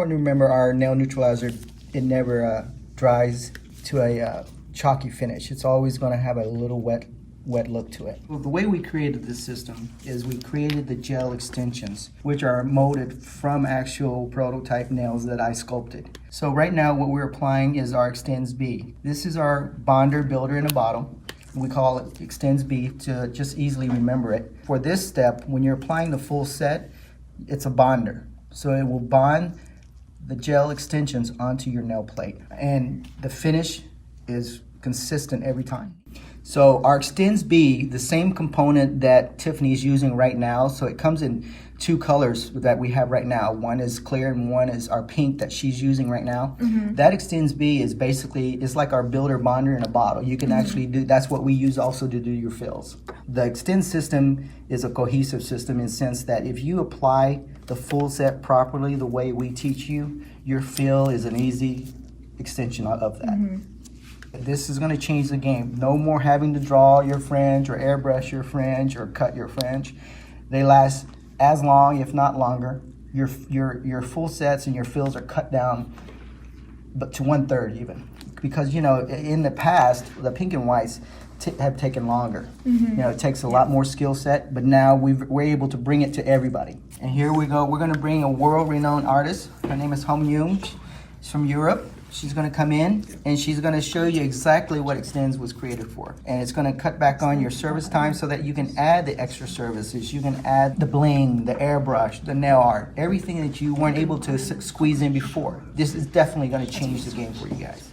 important to remember our nail neutralizer, it never dries to a chalky finish. It's always going to have a little wet look to it. Well, the way we created this system is we created the gel extensions, which are molded from actual prototype nails that I sculpted. So right now what we're applying is our Xtens B. This is our bonder builder in a bottle. We call it Xtens B to just easily remember it. For this step, when you're applying the full set, it's a bonder. So it will bond the gel extensions onto your nail plate. And the finish is consistent every time. So our Xtens B, the same component that Tiffany is using right now, so it comes in two colors that we have right now. One is clear and one is our pink that she's using right now. That Xtens B is basically, it's like our builder bonder in a bottle. You can actually do, that's what we use also to do your fills. The Xtens system is a cohesive system in the sense that if you apply the full set properly the way we teach you, your fill is an easy extension of that. This is going to change the game. No more having to draw your fringe or airbrush your fringe or cut your fringe. They last as long, if not longer. Your full sets and your fills are cut down, but to 1/3 even. Because, you know, in the past, the pink and whites have taken longer. You know, it takes a lot more skill set, but now we're able to bring it to everybody. And here we go. We're going to bring a world-renowned artist. Her name is Hong Nhung. She's from Europe. She's going to come in and she's going to show you exactly what Xtens was created for. And it's going to cut back on your service time so that you can add the extra services. You can add the bling, the airbrush, the nail art, everything that you weren't able to squeeze in before. This is definitely going to change the game for you guys.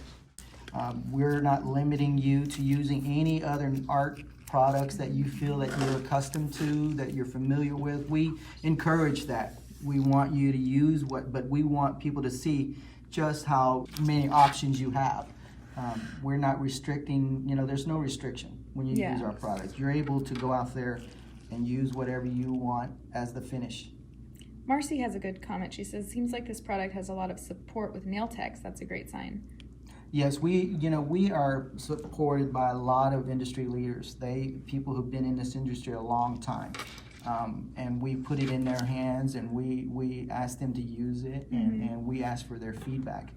We're not limiting you to using any other art products that you feel that you're accustomed to, that you're familiar with. We encourage that. We want you to use but we want people to see just how many options you have. We're not restricting, you know, there's no restriction when you use our product. You're able to go out there and use whatever you want as the finish. Marcy has a good comment. She says, seems like this product has a lot of support with nail techs. That's a great sign. Yes, we are supported by a lot of industry leaders. People who've been in this industry a long time. And we put it in their hands and we ask them to use it and we ask for their feedback.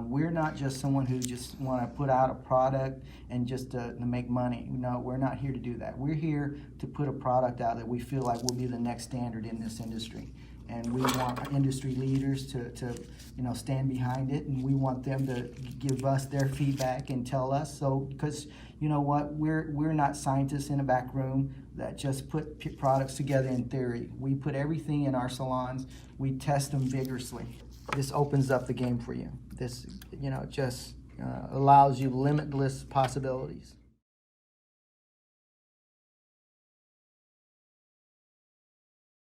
We're not just someone who just want to put out a product and just to make money. No, we're not here to do that. We're here to put a product out that we feel like will be the next standard in this industry. And we want our industry leaders to stand behind it, and we want them to give us their feedback and tell us. So, because you know what, we're not scientists in a back room that just put products together in theory. We put everything in our salons. We test them vigorously. This opens up the game for you. This, just allows you limitless possibilities.